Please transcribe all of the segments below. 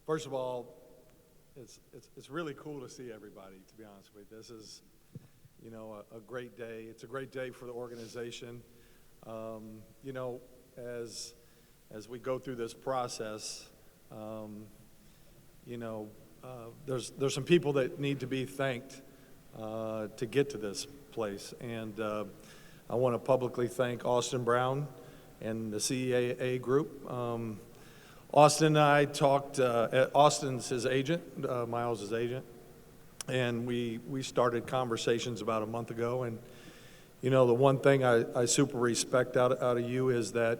First of all, it's really cool to see everybody, to be honest with you. This is, a great day. It's a great day for the organization. As we go through this process, there's some people that need to be thanked to get to this place. And I want to publicly thank Austin Brown and the CEAA group. Austin and I talked, Austin's his agent, Myles' agent, and we started conversations about a month ago. And, the one thing I super respect out of you is that,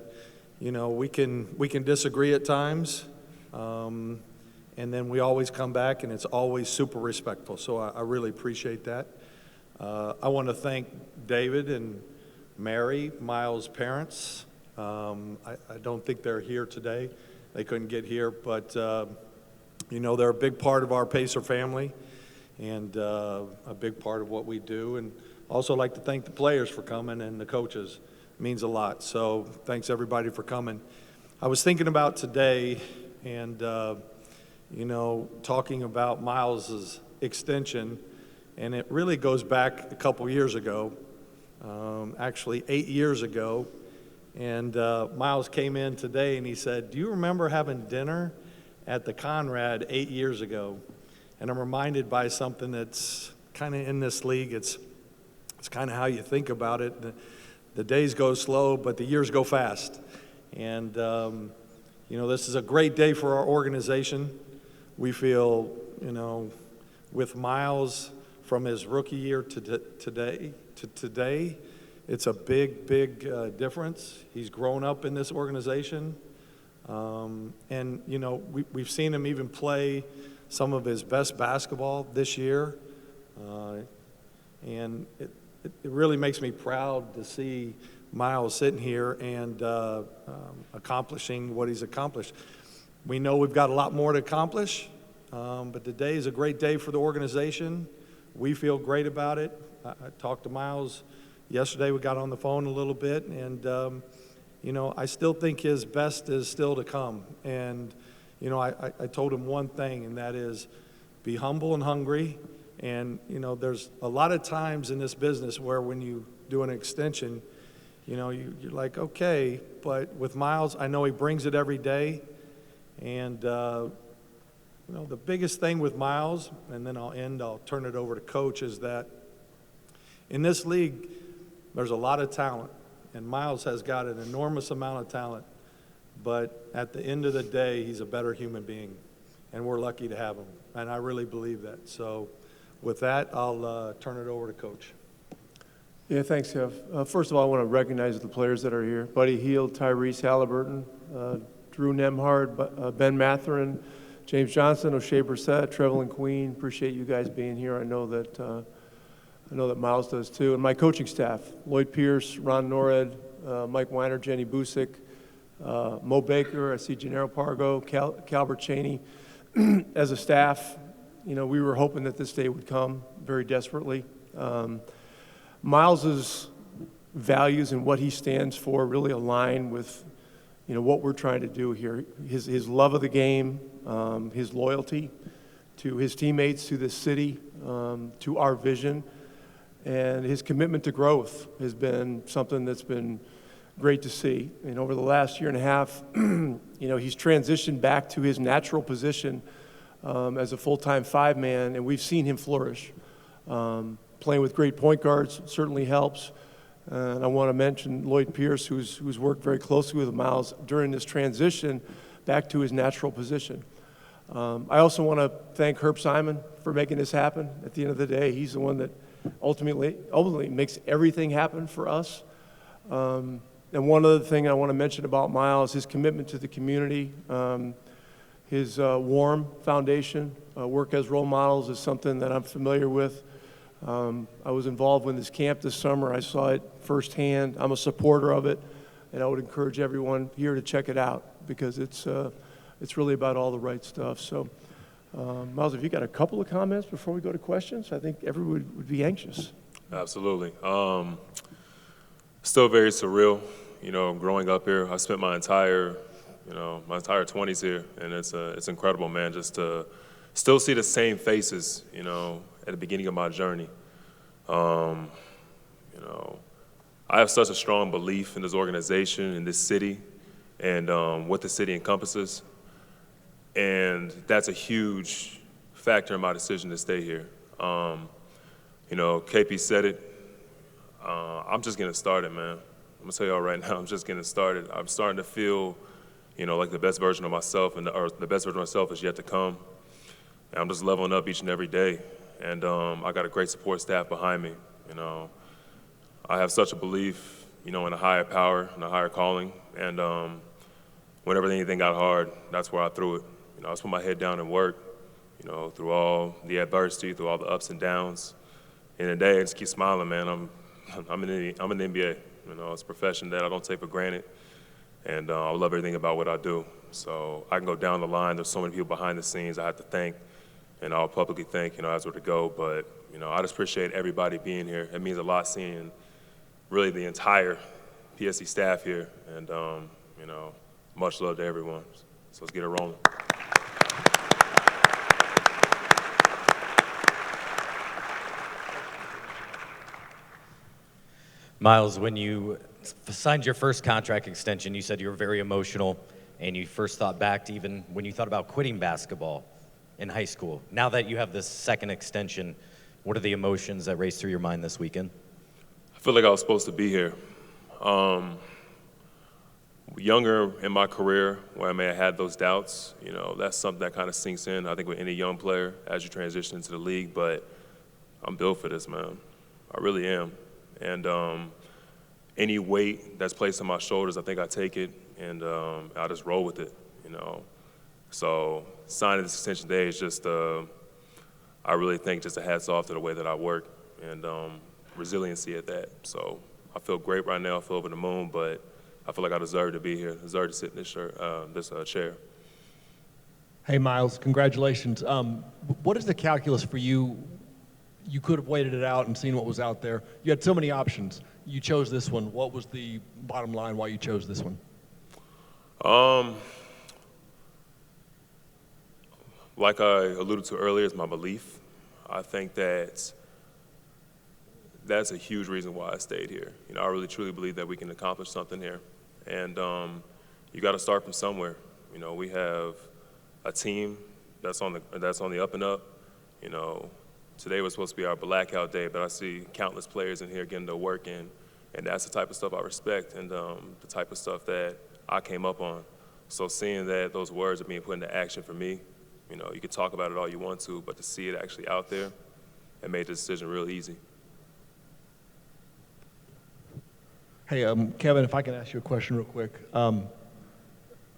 we can disagree at times, and then we always come back, and it's always super respectful. So I really appreciate that. I want to thank David and Mary, Myles' parents. I don't think they're here today. They couldn't get here, but, they're a big part of our Pacer family and a big part of what we do. And also like to thank the players for coming and the coaches. It means a lot. So thanks, everybody, for coming. I was thinking about today and, talking about Myles' extension, and it really goes back a couple years ago, actually 8 years ago. And Myles came in today and he said, "Do you remember having dinner at the Conrad 8 years ago?" And I'm reminded by something that's kind of in this league. It's kind of how you think about it. The days go slow, but the years go fast. And, this is a great day for our organization. We feel, with Myles from his rookie year to today, it's a big, big difference. He's grown up in this organization. And, we've seen him even play some of his best basketball this year. And it really makes me proud to see Myles sitting here and accomplishing what he's accomplished. We know we've got a lot more to accomplish, but today is a great day for the organization. We feel great about it. I talked to Myles yesterday. We got on the phone a little bit, and I still think his best is still to come. And I told him one thing, and that is be humble and hungry. And there's a lot of times in this business where when you do an extension, you're like, okay. But with Myles, I know he brings it every day. And the biggest thing with Myles, and then I'll turn it over to Coach, is that in this league, there's a lot of talent, and Myles has got an enormous amount of talent, but at the end of the day, he's a better human being, and we're lucky to have him, and I really believe that. So with that, I'll turn it over to Coach. Yeah, thanks, Kev. First of all, I want to recognize the players that are here. Buddy Hield, Tyrese Halliburton, Drew Nemhard, Ben Matherin, James Johnson, O'Shea Brissett, Trevelyan Queen. Appreciate you guys being here. I know that Myles does too. And my coaching staff, Lloyd Pierce, Ron Norred, Mike Weiner, Jenny Busick, Mo Baker, I see Gennaro Pargo, Calbert Cheney. As a staff, we were hoping that this day would come very desperately. Myles's values and what he stands for really align with, what we're trying to do here. His love of the game, his loyalty to his teammates, to this city, to our vision, and his commitment to growth has been something that's been great to see. And over the last year and a half, he's transitioned back to his natural position as a full-time five-man, and we've seen him flourish. Playing with great point guards certainly helps. And I want to mention Lloyd Pierce, who's worked very closely with Myles during this transition back to his natural position. I also want to thank Herb Simon for making this happen. At the end of the day, he's the one that ultimately makes everything happen for us. And one other thing I want to mention about Myles, his commitment to the community, his warm foundation, work as role models is something that I'm familiar with. I was involved with this camp this summer. I saw it firsthand. I'm a supporter of it, and I would encourage everyone here to check it out because it's really about all the right stuff. So, Myles, have you got a couple of comments before we go to questions? I think everyone would be anxious. Absolutely. Still very surreal, growing up here. I spent my entire my entire 20s here, and it's incredible, man, just to still see the same faces, at the beginning of my journey. I have such a strong belief in this organization, in this city, and what the city encompasses, and that's a huge factor in my decision to stay here. KP said it. I'm just getting started, man. I'm gonna tell y'all right now, I'm just getting started. I'm starting to feel, like the best version of myself, or the best version of myself is yet to come. And I'm just leveling up each and every day. And I got a great support staff behind me. I have such a belief, in a higher power and a higher calling. And whenever anything got hard, that's where I threw it. I just put my head down and work, through all the adversity, through all the ups and downs. And today, I just keep smiling, man. I'm in the NBA. It's a profession that I don't take for granted. And I love everything about what I do. So I can go down the line. There's so many people behind the scenes I have to thank, and I'll publicly thank, as where to go. But, I just appreciate everybody being here. It means a lot seeing really the entire PSC staff here. And, much love to everyone. So let's get it rolling. Myles, when you signed your first contract extension, you said you were very emotional, and you first thought back to even when you thought about quitting basketball in high school. Now that you have this second extension, what are the emotions that race through your mind this weekend? I feel like I was supposed to be here. Younger in my career, where I may have had those doubts, that's something that kind of sinks in, I think, with any young player as you transition into the league. But I'm built for this, man. I really am. And any weight that's placed on my shoulders, I think I take it, and I just roll with it, So signing this extension today is just, I really think, just a hats off to the way that I work and resiliency at that. So I feel great right now. I feel over the moon, but I feel like I deserve to be here, deserve to sit in this chair. Hey, Myles, congratulations. What is the calculus for you? You could have waited it out and seen what was out there. You had so many options. You chose this one. What was the bottom line why you chose this one? Like I alluded to earlier, it's my belief. I think that's a huge reason why I stayed here. I really truly believe that we can accomplish something here. And you got to start from somewhere. We have a team that's on the up and up. Today was supposed to be our blackout day, but I see countless players in here getting their work in, and that's the type of stuff I respect and the type of stuff that I came up on. So seeing that those words are being put into action for me, you can talk about it all you want to, but to see it actually out there, it made the decision real easy. Hey, Kevin, if I can ask you a question real quick.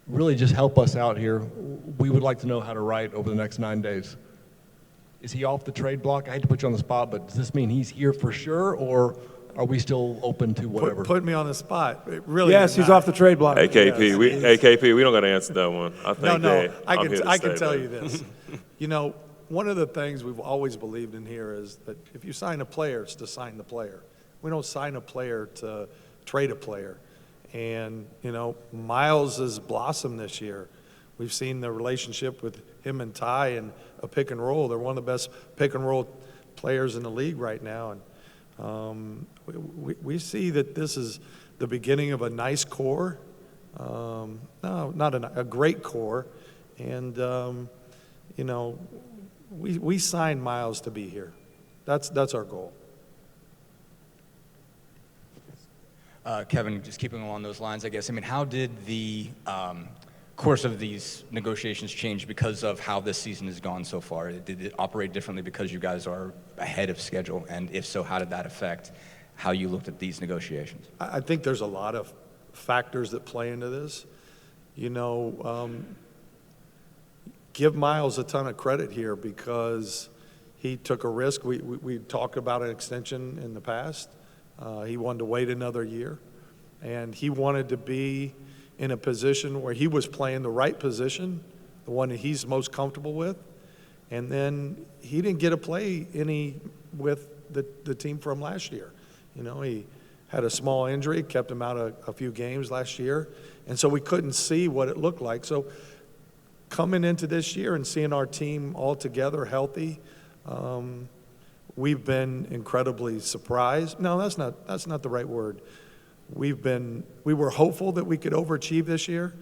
Really just help us out here. We would like to know how to write over the next 9 days. Is he off the trade block? I hate to put you on the spot, but does this mean he's here for sure, or are we still open to whatever? Put me on the spot. It really Yes, he's off the trade block. AKP, we don't got to answer that one. I think I can tell you this. One of the things we've always believed in here is that if you sign a player, it's to sign the player. We don't sign a player to trade a player. And, Myles has blossomed this year. We've seen the relationship with him and Ty and a pick and roll. They're one of the best pick and roll players in the league right now. And we see that this is the beginning of a nice core. No, not a great core. And, we signed Myles to be here. That's our goal. Kevin, just keeping along those lines, I guess. How did the course of these negotiations change because of how this season has gone so far? Did it operate differently because you guys are ahead of schedule? And if so, how did that affect how you looked at these negotiations? I think there's a lot of factors that play into this. Give Myles a ton of credit here because he took a risk. We talked about an extension in the past. He wanted to wait another year, and he wanted to be in a position where he was playing the right position, the one that he's most comfortable with, and then he didn't get to play any with the team from last year. He had a small injury, kept him out a few games last year, And so we couldn't see what it looked like. So coming into this year and seeing our team all together, healthy, we've been incredibly surprised. No, that's not the right word. We were hopeful that we could overachieve this year,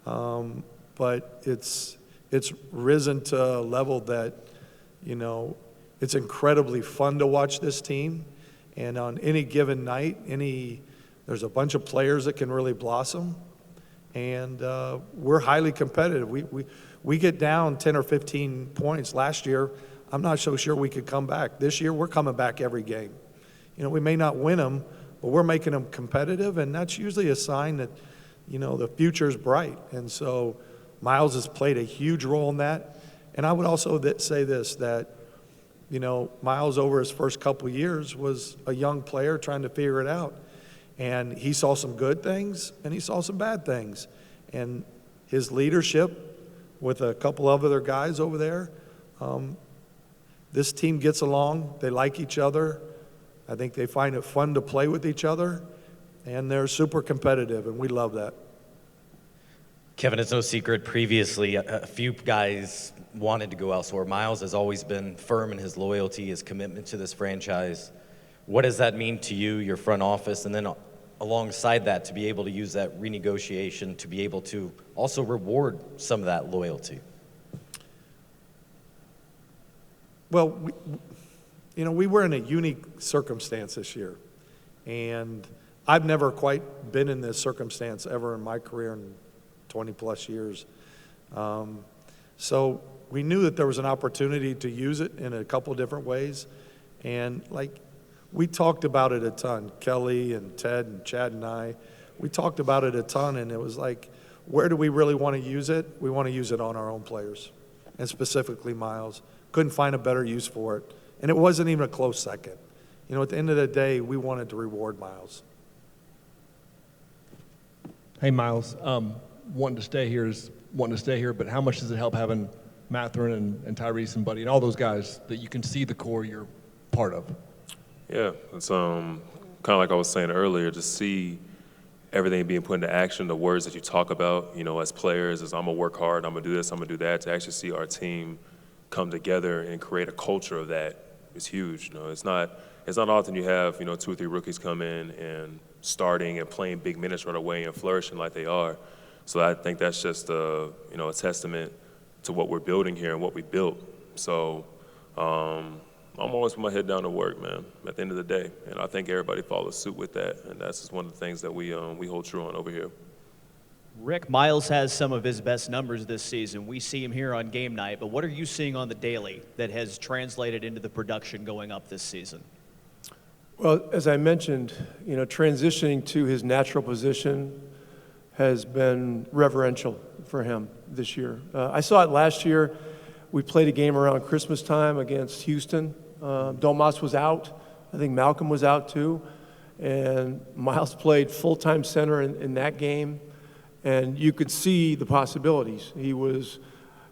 but it's risen to a level that, it's incredibly fun to watch this team. And on any given night, there's a bunch of players that can really blossom. And we're highly competitive. We get down 10 or 15 points. Last year, I'm not so sure we could come back. This year, we're coming back every game. We may not win them, but we're making them competitive, and that's usually a sign that, the future's bright. And so Myles has played a huge role in that. And I would also say this, that, Myles over his first couple years was a young player trying to figure it out. And he saw some good things, and he saw some bad things. And his leadership with a couple of other guys over there, this team gets along. They like each other. I think they find it fun to play with each other, and they're super competitive, and we love that. Kevin, it's no secret, previously a few guys wanted to go elsewhere. Myles has always been firm in his loyalty, his commitment to this franchise. What does that mean to you, your front office, and then alongside that, to be able to use that renegotiation to be able to also reward some of that loyalty? Well, we were in a unique circumstance this year, and I've never quite been in this circumstance ever in my career in 20-plus years. So we knew that there was an opportunity to use it in a couple different ways, and we talked about it a ton. Kelly and Ted and Chad and I, we talked about it a ton, and it was like, where do we really want to use it? We want to use it on our own players, and specifically Myles. Couldn't find a better use for it, and it wasn't even a close second. At the end of the day, we wanted to reward Myles. Hey, Myles, wanting to stay here, but how much does it help having Matherin and Tyrese and Buddy and all those guys that you can see the core you're part of? Yeah, it's kind of like I was saying earlier, to see everything being put into action, the words that you talk about, as players, as I'm gonna work hard, I'm gonna do this, I'm gonna do that, to actually see our team come together and create a culture of that is huge. It's not often you have 2 or 3 rookies come in and starting and playing big minutes right away and flourishing like they are. So I think that's just a testament to what we're building here and what we built. So I'm always put my head down to work, man, at the end of the day. And I think everybody follows suit with that. And that's just one of the things that we hold true on over here. Rick, Myles has some of his best numbers this season. We see him here on game night, but what are you seeing on the daily that has translated into the production going up this season? Well, as I mentioned, transitioning to his natural position has been reverential for him this year. I saw it last year. We played a game around Christmas time against Houston. Domas was out. I think Malcolm was out too. And Myles played full-time center in that game. And you could see the possibilities. He was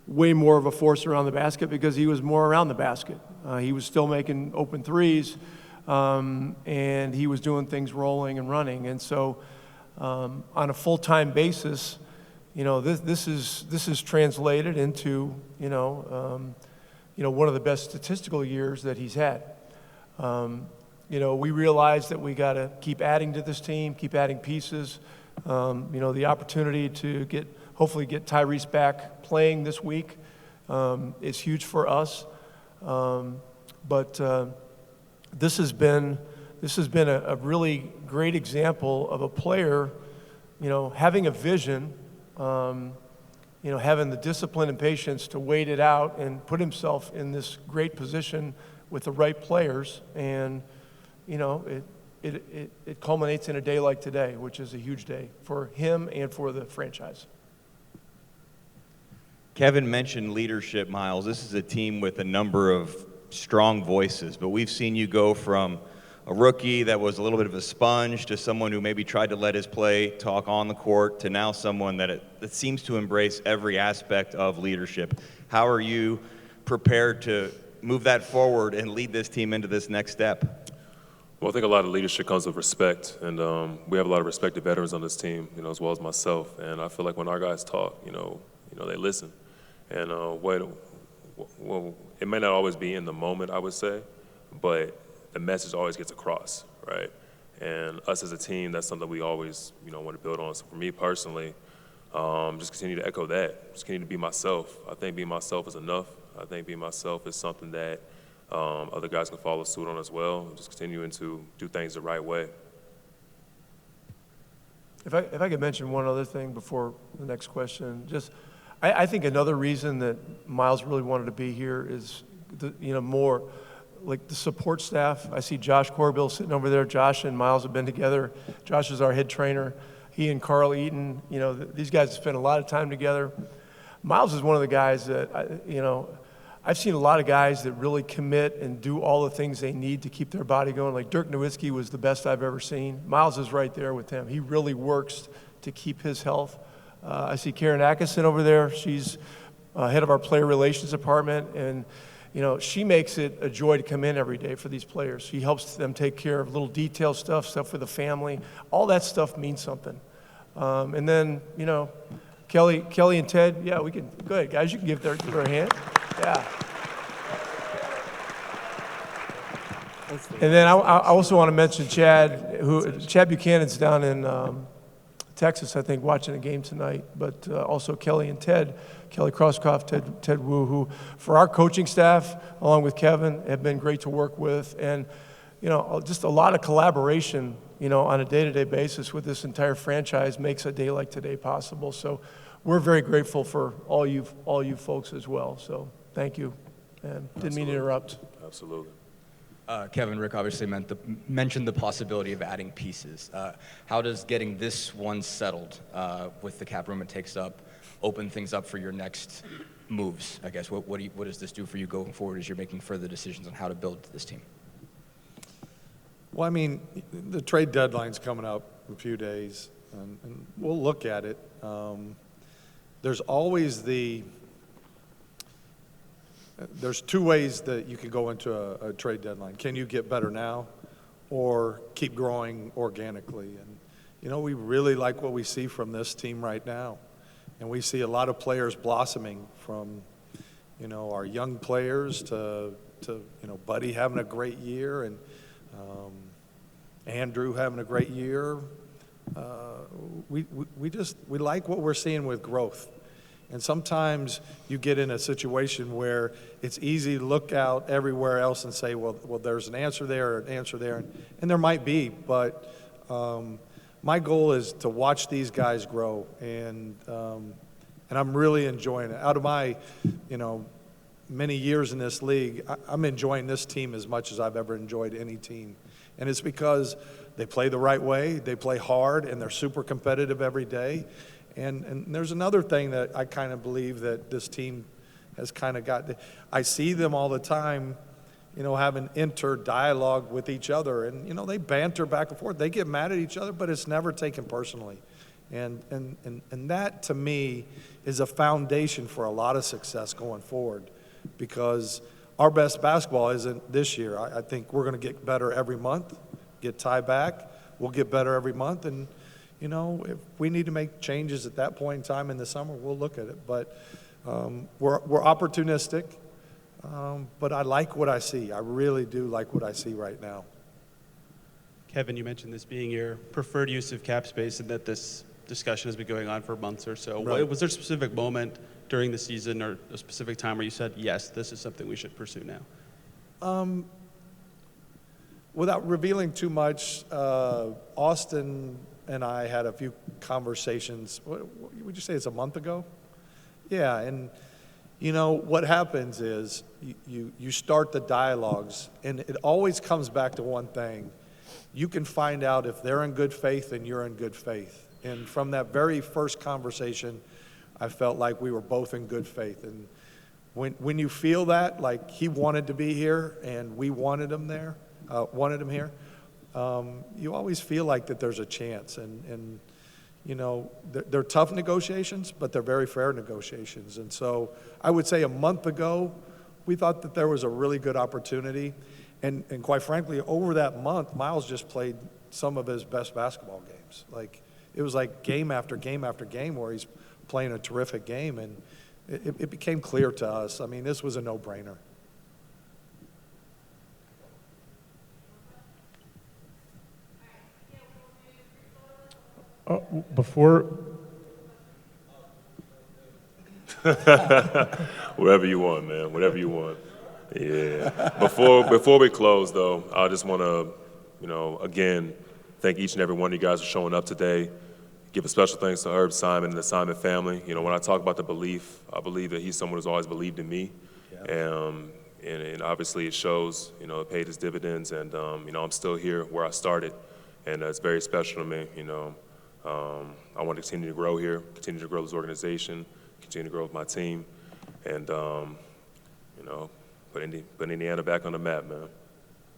way more of a force around the basket because he was more around the basket. He was still making open threes, and he was doing things rolling and running. And so on a full-time basis, this is translated into, one of the best statistical years that he's had. We realize that we got to keep adding to this team, keep adding pieces. The opportunity to hopefully get Tyrese back playing this week is huge for us. But this has been a really great example of a player, having a vision, having the discipline and patience to wait it out and put himself in this great position with the right players. And, it culminates in a day like today, which is a huge day for him and for the franchise. Kevin mentioned leadership, Myles. This is a team with a number of strong voices, but we've seen you go from a rookie that was a little bit of a sponge to someone who maybe tried to let his play talk on the court to now someone that seems to embrace every aspect of leadership. How are you prepared to move that forward and lead this team into this next step? Well, I think a lot of leadership comes with respect, and we have a lot of respected veterans on this team, as well as myself. And I feel like when our guys talk, they listen. And well, it may not always be in the moment, I would say, but the message always gets across, right? And us as a team, that's something we always, want to build on. So for me personally, just continue to echo that. Just continue to be myself. I think being myself is enough. I think being myself is something that other guys can follow suit on as well. Just continuing to do things the right way. If I could mention one other thing before the next question, I think another reason that Myles really wanted to be here is, more like the support staff. I see Josh Corbill sitting over there. Josh and Myles have been together. Josh is our head trainer. He and Carl Eaton, these guys have spent a lot of time together. Myles is one of the guys that, I've seen a lot of guys that really commit and do all the things they need to keep their body going. Like Dirk Nowitzki was the best I've ever seen. Myles is right there with him. He really works to keep his health. I see Karen Atkinson over there. She's head of our player relations department, and she makes it a joy to come in every day for these players. She helps them take care of little detail stuff for the family. All that stuff means something. And then, Kelly and Ted, yeah, we can, go ahead, guys, you can give her a hand. Yeah. And then I also want to mention Chad Buchanan's down in Texas, I think, watching a game tonight, but also Kelly and Ted, Kelly Crosskoff, Ted Wu, who, for our coaching staff, along with Kevin, have been great to work with. And, just a lot of collaboration, on a day-to-day basis with this entire franchise makes a day like today possible. So we're very grateful for all you folks as well. So thank you. And didn't mean to interrupt. Absolutely. Kevin, Rick obviously mentioned the possibility of adding pieces. How does getting this one settled with the cap room it takes up open things up for your next moves, I guess? What does this do for you going forward as you're making further decisions on how to build this team? Well, I mean, the trade deadline's coming up in a few days, and we'll look at it. There's always there's two ways that you can go into a trade deadline. Can you get better now or keep growing organically? And, we really like what we see from this team right now. And we see a lot of players blossoming from, our young players to Buddy having a great year and Andrew having a great year. We like what we're seeing with growth. And sometimes you get in a situation where it's easy to look out everywhere else and say, well, there's an answer there or an answer there. And there might be, but my goal is to watch these guys grow. And I'm really enjoying it. Out of my, many years in this league, I'm enjoying this team as much as I've ever enjoyed any team. And it's because they play the right way, they play hard, and they're super competitive every day. And there's another thing that I kind of believe that this team has kind of got. I see them all the time, having inter-dialogue with each other. And, they banter back and forth. They get mad at each other, but it's never taken personally. And that, to me, is a foundation for a lot of success going forward, because our best basketball isn't this year. I think we're going to get better every month, get Ty back. We'll get better every month. And, if we need to make changes at that point in time in the summer, we'll look at it. But we're opportunistic, but I like what I see. I really do like what I see right now. Kevin, you mentioned this being your preferred use of cap space and that this discussion has been going on for months or so. Right. Was there a specific moment during the season or a specific time where you said, yes, this is something we should pursue now? Without revealing too much, Austin and I had a few conversations. What would you say, it's a month ago? Yeah, and what happens is you start the dialogues, and it always comes back to one thing. You can find out if they're in good faith and you're in good faith. And from that very first conversation, I felt like we were both in good faith. And when you feel that, like he wanted to be here and we wanted him there, wanted him here, you always feel like that there's a chance. And they're tough negotiations, but they're very fair negotiations. And so I would say a month ago, we thought that there was a really good opportunity. And quite frankly, over that month, Myles just played some of his best basketball games. Like, it was like game after game after game where he's playing a terrific game, and it became clear to us. I mean, this was a no-brainer. Before, Whatever you want, man. Whatever you want. Yeah. Before we close, though, I just want to, again, thank each and every one of you guys for showing up today. Give a special thanks to Herb Simon and the Simon family. When I talk about the belief, I believe that he's someone who's always believed in me. And obviously it shows, it paid his dividends, and, I'm still here where I started, and it's very special to me. I want to continue to grow here, continue to grow this organization, continue to grow with my team, and, put Indiana back on the map, man.